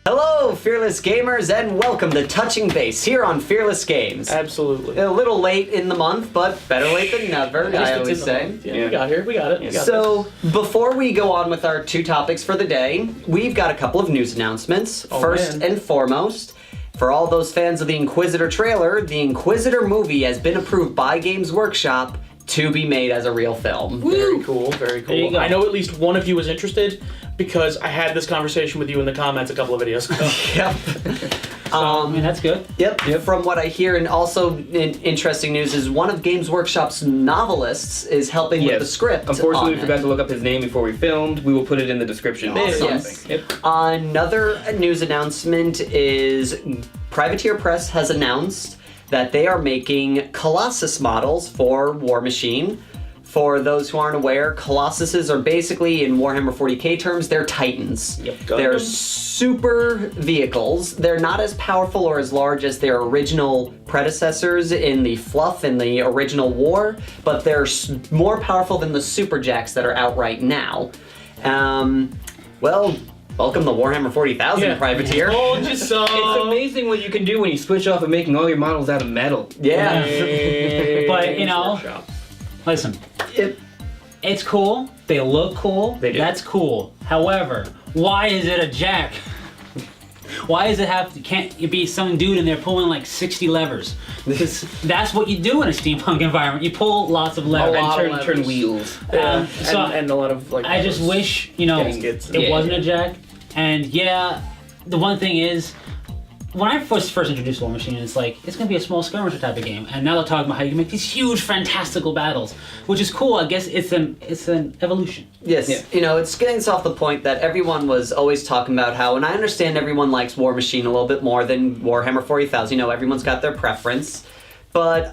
Hello, Fearless Gamers, and welcome to Touching Base here on Fearless Games. Absolutely. A little late in the month, but better late than never, I always say. Yeah, we got here, we got it. Before we go on with our two topics for the day, we've got a couple of news announcements. First and foremost, for all those fans of the Inquisitor trailer, the Inquisitor movie has been approved by Games Workshop to be made as a real film. Woo! Very cool, very cool. I know at least one of you was interested because I had this conversation with you in the comments a couple of videos ago. Yep. I mean, that's good. Yep. From what I hear, and also interesting news is one of Games Workshop's novelists is helping with the script. Unfortunately, we forgot to look up his name before we filmed. We will put it in the description. Awesome. Yes. Yep. Another news announcement is Privateer Press has announced that they are making Colossus models for Warmachine. For those who aren't aware, Colossuses are basically, in Warhammer 40k terms, they're titans. Yep. They're super vehicles. They're not as powerful or as large as their original predecessors in the fluff in the original war, but they're more powerful than the superjacks that are out right now. Well, welcome to Warhammer 40,000, Privateer. Told you so. It's amazing what you can do when you switch off of making all your models out of metal. Yeah. But, you know, listen, it's cool. They look cool. They do. That's cool. However, why is it a jack? Why does it can't it be some dude in there pulling like 60 levers? Because that's what you do in a steampunk environment. You pull lots of levers. And turn wheels. Yeah. So and a lot of like. I just wish, you know, it wasn't a jack. And yeah, the one thing is, when I first introduced Warmachine, it's like, it's going to be a small skirmisher type of game. And now they're talking about how you can make these huge, fantastical battles, which is cool. I guess it's an evolution. Yes, you know, it's getting us off the point that everyone was always talking about how, and I understand everyone likes Warmachine a little bit more than Warhammer 40,000. You know, everyone's got their preference. But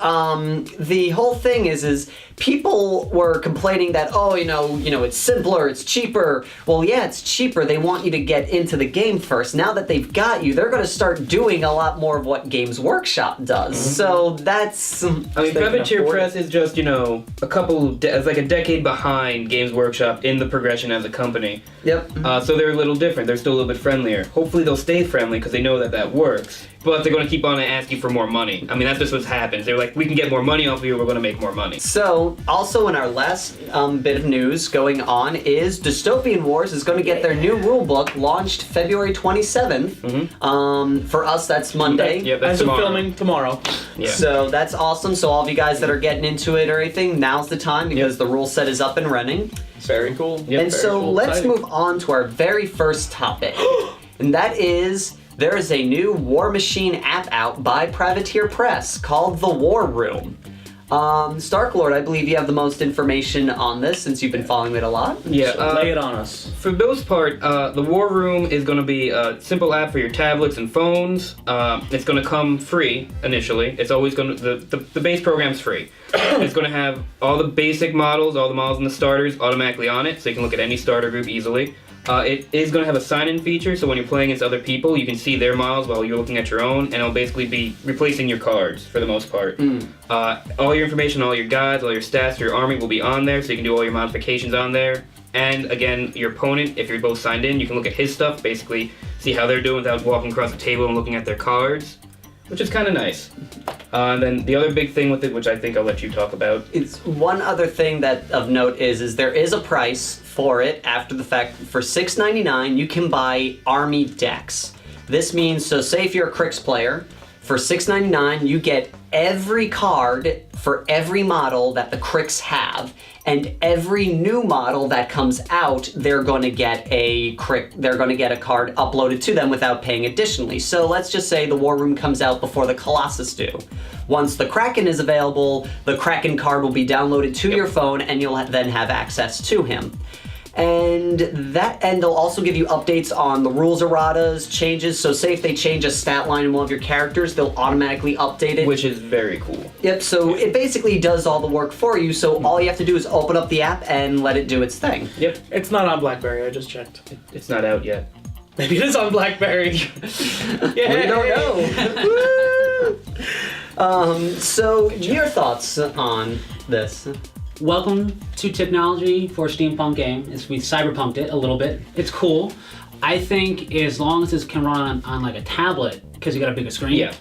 the whole thing is people were complaining that, oh, you know, it's simpler, it's cheaper. Well, yeah, it's cheaper. They want you to get into the game first. Now that they've got you, they're going to start doing a lot more of what Games Workshop does. Mm-hmm. So that's... I mean, Privateer Press is just, you know, it's like a decade behind Games Workshop in the progression as a company. Yep. So they're a little different. They're still a little bit friendlier. Hopefully they'll stay friendly because they know that works. But they're going to keep on asking for more money. I mean, that's just what happens. They're like, we can get more money off of you, we're going to make more money. So, also in our last bit of news going on is Dystopian Wars is going to get their new rulebook launched February 27th. Mm-hmm. For us, that's Monday. Yeah, that's as of filming tomorrow. Yeah. So that's awesome. So all of you guys that are getting into it or anything, now's the time because the rule set is up and running. Very cool. Yep. And so let's move on to our very first topic. And that is... there is a new Warmachine app out by Privateer Press called The War Room. Starklord, I believe you have the most information on this since you've been following it a lot. Yeah, so lay it on us. For the most part, the War Room is going to be a simple app for your tablets and phones. It's going to come free initially. It's always going to, the base program's free. It's going to have all the basic models, all the models and the starters automatically on it, so you can look at any starter group easily. It is going to have a sign-in feature, so when you're playing against other people, you can see their models while you're looking at your own, and it'll basically be replacing your cards for the most part. All your information, all your guides, all your stats, your army will be on there, so you can do all your modifications on there. And again, your opponent, if you're both signed in, you can look at his stuff, basically see how they're doing without walking across the table and looking at their cards, which is kind of nice. And then the other big thing with it, which I think I'll let you talk about. It's one other thing that of note is there is a price for it after the fact. For $6.99, you can buy army decks. This means, so say if you're a Crix player, for $6.99 you get every card for every model that the Crix have, and every new model that comes out, they're going to get a card uploaded to them without paying additionally. So let's just say the War Room comes out before the Colossus do. Once the Kraken is available, the Kraken card will be downloaded to your phone, and you'll then have access to him. And they'll also give you updates on the rules erratas, changes. So say if they change a stat line in one of your characters, they'll automatically update it. Which is very cool. Yep, so it basically does all the work for you, so all you have to do is open up the app and let it do its thing. Yep. It's not on BlackBerry, I just checked. It's not out yet. Maybe it is on BlackBerry. Yeah. We don't know. So your thoughts on this? Welcome to technology for a steampunk game. We cyberpunked it a little bit. It's cool. I think as long as this can run on like a tablet, because you got a bigger screen, Yeah.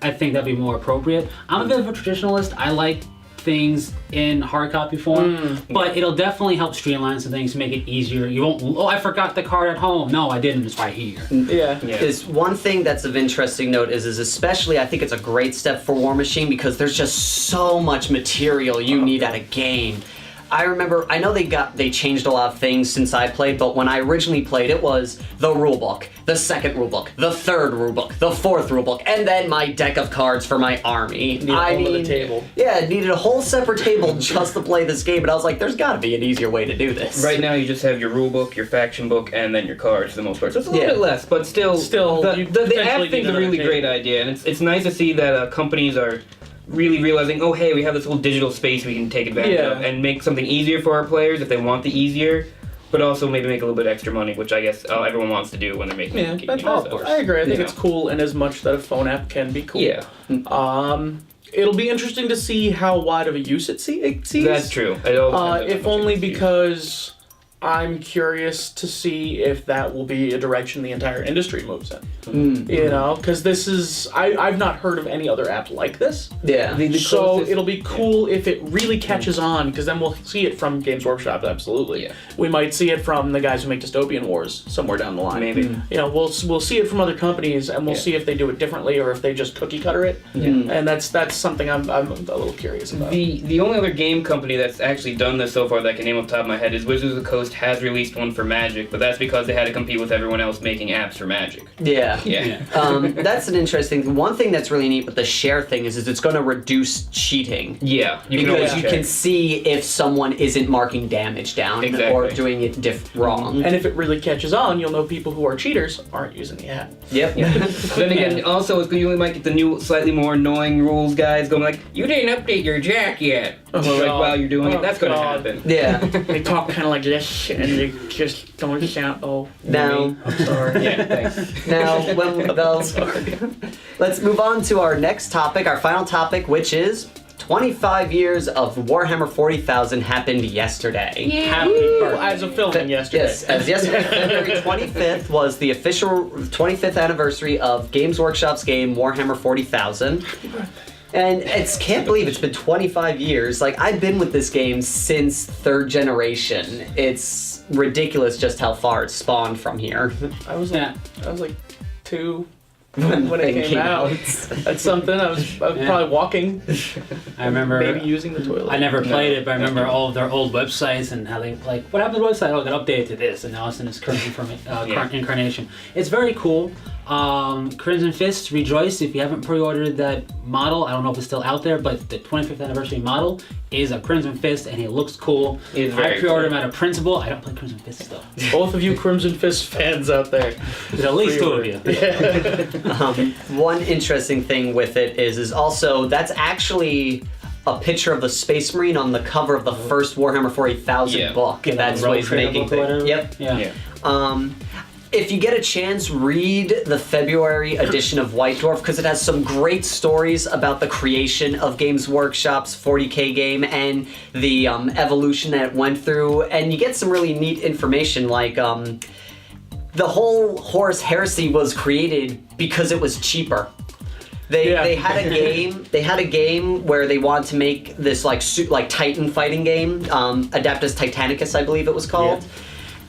I think that'd be more appropriate. I'm a bit of a traditionalist. I like things in hard copy form, but it'll definitely help streamline some things to make it easier. You won't, oh, I forgot the card at home. No, I didn't. It's right here. Yeah. Is one thing that's of interesting note is especially I think it's a great step for Warmachine because there's just so much material you need at a game. I remember, I know they changed a lot of things since I played, but when I originally played, it was the rulebook, the second rulebook, the third rulebook, the fourth rulebook, and then my deck of cards for my army. I mean, the table. Yeah, it needed a whole separate table just to play this game, and I was like, there's gotta be an easier way to do this. Right now, you just have your rule book, your faction book, and then your cards for the most part. So it's a little bit less, but still, you the potentially app need thing's a another really table. great idea, and it's nice to see that companies are really realizing, oh hey, we have this whole digital space we can take advantage of and make something easier for our players if they want the easier, but also maybe make a little bit extra money, which I guess everyone wants to do when they're making a game. I agree. I think it's cool in as much that a phone app can be cool. Yeah. It'll be interesting to see how wide of a use it sees. That's true. It all depends on how If much only it's used. because I'm curious to see if that will be a direction the entire industry moves in. You know, because this is I've not heard of any other app like this. Yeah. So closest- it'll be cool if it really catches on, because then we'll see it from Games Workshop. Absolutely. Yeah. We might see it from the guys who make Dystopian Wars somewhere down the line. Maybe. You know, we'll see it from other companies, and we'll see if they do it differently or if they just cookie cutter it. And that's something I'm a little curious about. The only other game company that's actually done this so far that I can name off the top of my head is Wizards of the Coast has released one for Magic, but that's because they had to compete with everyone else making apps for Magic. Yeah. Yeah. That's an interesting thing. One thing that's really neat with the share thing is it's going to reduce cheating. Yeah. Because you check. can see if someone isn't marking damage down or Exactly. doing it wrong. And if it really catches on, you'll know people who are cheaters aren't using the app. Yep. Then again, also, you might get the new, slightly more annoying rules guys going like, you didn't update your jack yet. Oh, Well, like, God. while you're doing Oh, it, that's going to God. happen. Yeah. They talk kind of like this, and they just don't sound. Oh, Now, I'm sorry. Yeah, thanks. now, let's move on to our next topic, our final topic, which is 25 years of Warhammer 40,000 happened yesterday. Happy birthday. As of filming yesterday. Yes, as yesterday, February 25th was the official 25th anniversary of Games Workshop's game Warhammer 40,000. And can't believe it's been 25 years. Like, I've been with this game since 3rd generation. It's ridiculous just how far it's spawned from here. I was like 2 When when it it came out. That's something. I was probably walking, I remember. maybe using the toilet. I never played it, but I remember all of their old websites and how they like, what happened to the website? Oh, it got updated to this, and now it's in its current current incarnation. It's very cool. Crimson Fist, rejoice if you haven't pre-ordered that model. I don't know if it's still out there, but the 25th anniversary model is a Crimson Fist, and it looks cool. It's I very pre-ordered cool. him out of principle. I don't play Crimson Fist though. Both of you Crimson Fist fans out there. There's at least 2 of you. One interesting thing with it is also that's actually a picture of the Space Marine on the cover of the first Warhammer 40,000 book. Yeah, That's the what road he's trader making. book or whatever. Yep. Yeah. If you get a chance, read the February edition of White Dwarf because it has some great stories about the creation of Games Workshop's 40K game and the evolution that it went through, and you get some really neat information like the whole Horus Heresy was created because it was cheaper. They had a game. They had a game where they wanted to make this like Titan fighting game, Adeptus Titanicus, I believe it was called. Yeah.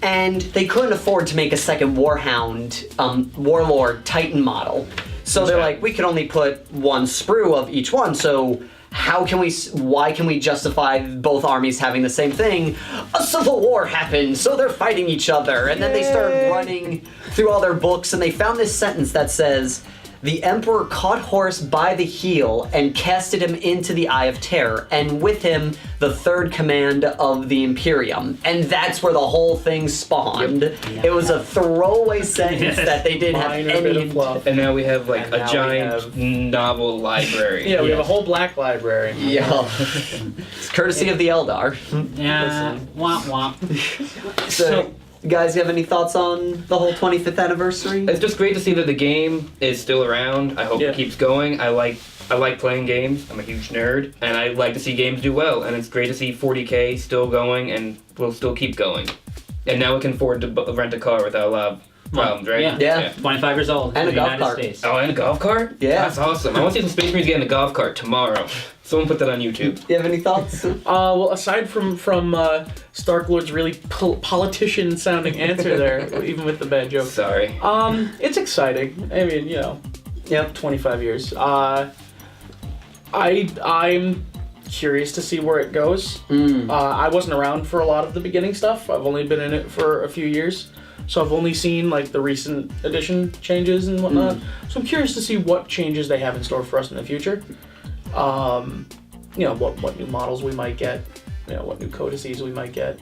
And they couldn't afford to make a second Warhound, Warlord Titan model. So they're like, we can only put one sprue of each one, so why can we justify both armies having the same thing? A civil war happened, so they're fighting each other. And then they started running through all their books, and they found this sentence that says, the Emperor caught Horus by the heel and casted him into the Eye of Terror, and with him the 3rd command of the Imperium. And that's where the whole thing spawned. Yep. It was a throwaway sentence that they didn't have Minor bit any... of fluff. And now we have like And a now we giant have- novel library. Yeah, we have a whole black library. Yeah. It's courtesy of the Eldar. Yeah. Womp womp. So, guys, you have any thoughts on the whole 25th anniversary? It's just great to see that the game is still around. I hope it keeps going. I like playing games. I'm a huge nerd, and I like to see games do well. And it's great to see 40K still going, and will still keep going. And now we can afford to rent a car without a lot of problems, right? Yeah. 25 years old. And in a the golf United cart. States. Oh, and a golf cart? Yeah. That's awesome. I want to see some Space Marines getting a golf cart tomorrow. Someone put that on YouTube. You have any thoughts? Well, aside from Starklord's really politician-sounding answer there, even with the bad joke. Sorry. It's exciting. I mean, 25 years. I'm curious to see where it goes. I wasn't around for a lot of the beginning stuff. I've only been in it for a few years, so I've only seen like the recent edition changes and whatnot. So I'm curious to see what changes they have in store for us in the future. What new models we might get. What new codices we might get.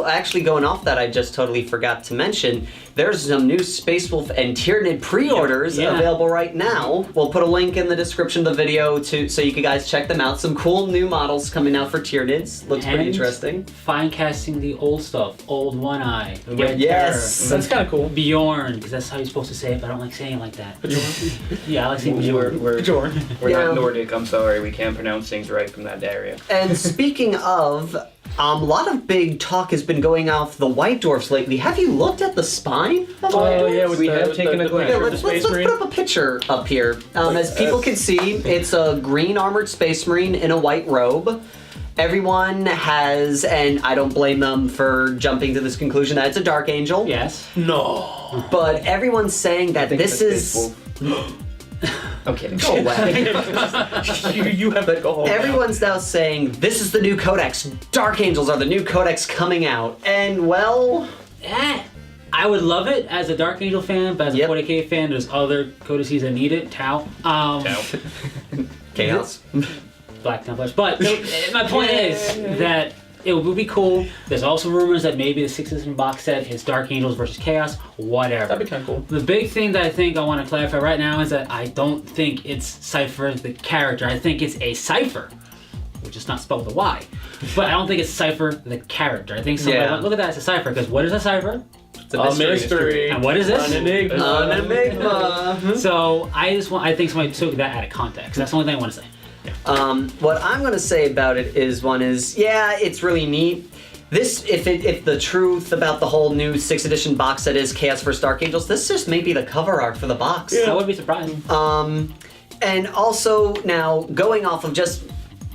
Actually, going off that, I just totally forgot to mention, there's some new Space Wolf and Tyranid pre-orders available right now. We'll put a link in the description of the video so you guys check them out. Some cool new models coming out for Tyranids. Looks pretty interesting. Fine casting the old stuff. Old One Eye. Red Yes. Terror, That's kind of cool. Bjorn, because that's how you're supposed to say it, but I don't like saying it like that. Yeah, I like saying Bjorn. We're Yeah. not Nordic, I'm sorry. We can't pronounce things right from that area. And speaking of, a lot of big talk has been going off the White Dwarfs lately. Have you looked at the spine of White Dwarfs? Yeah, We have taken a glance. picture Yeah, of the let's Space put Marine. up a picture up here. As people can see, it's a green armored Space Marine in a white robe. Everyone has, and I don't blame them for jumping to this conclusion that it's a Dark Angel. Yes. No. But everyone's saying that this is... I'm kidding. Go away. you have to go home. Everyone's now saying this is the new codex. Dark Angels are the new codex coming out. And well... I would love it as a Dark Angel fan, but as a Yep. 40k fan, there's other codices that need it. Tau. Chaos. Black Templars. But my point is that it would be cool. There's also rumors that maybe the 6th edition box set is Dark Angels versus Chaos. Whatever. That'd be kind of cool. The big thing that I think I want to clarify right now is that I don't think it's Cypher the character. I think it's a Cypher, which is not spelled with a Y. But I don't think it's Cypher the character. I think somebody went, look at that, it's a Cypher. Because what is a Cypher? It's a mystery. And what is this? An enigma. An enigma. So I think somebody took that out of context. That's the only thing I want to say. What I'm gonna say about it is, it's really neat. This, if the truth about the whole new 6th edition box set is Chaos vs Dark Angels, this just may be the cover art for the box. Yeah. I would be surprised. And also now going off of just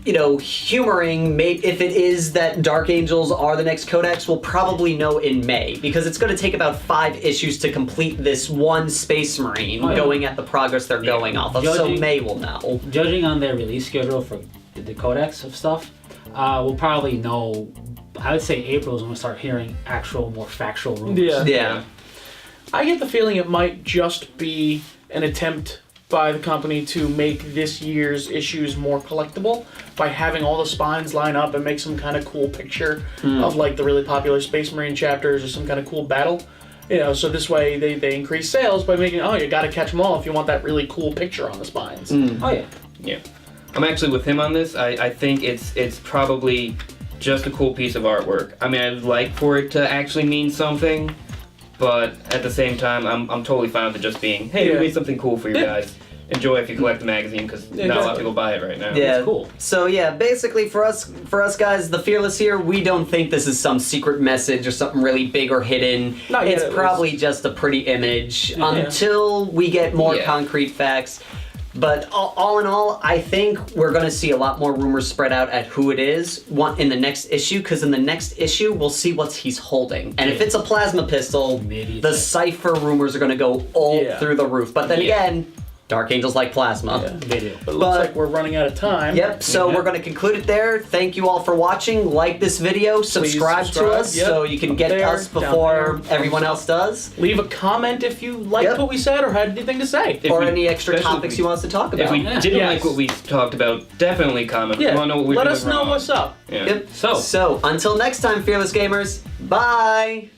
humoring, maybe if it is that Dark Angels are the next codex, we'll probably know in May, because it's going to take about 5 issues to complete this one Space Marine going at the progress they're going off of, so May will know. Judging on their release schedule for the codex of stuff, we'll probably know, I would say April is when we start hearing actual, more factual rumors. Yeah. I get the feeling it might just be an attempt by the company to make this year's issues more collectible by having all the spines line up and make some kind of cool picture of like the really popular Space Marine chapters or some kind of cool battle. So this way they increase sales by making, you gotta catch them all if you want that really cool picture on the spines. Oh yeah. Yeah. I'm actually with him on this. I think it's probably just a cool piece of artwork. I mean, I'd like for it to actually mean something, but at the same time, I'm totally fine with it just being, hey, we made something cool for you guys. Enjoy if you collect the magazine, because not a lot of people buy it right now. Yeah, It's cool. So basically for us guys, the Fearless here, we don't think this is some secret message or something really big or hidden. Not yet, it's at probably just a pretty image until we get more concrete facts. But all in all, I think we're going to see a lot more rumors spread out at who it is in the next issue, because in the next issue, we'll see what he's holding. And if it's a plasma pistol, the Cypher rumors are going to go all through the roof. But then again, Dark Angels like plasma. Yeah. They do. But it looks like we're running out of time. Yep, so we're going to conclude it there. Thank you all for watching. Like this video, subscribe to us so you can get us before everyone else does. Leave a comment if you liked what we said or had anything to say. Or any extra topics you want us to talk about. If we didn't like what we talked about, definitely comment. We want to know what we're Let doing us know wrong. what's up. Yeah. Yep. So until next time, Fearless Gamers, bye!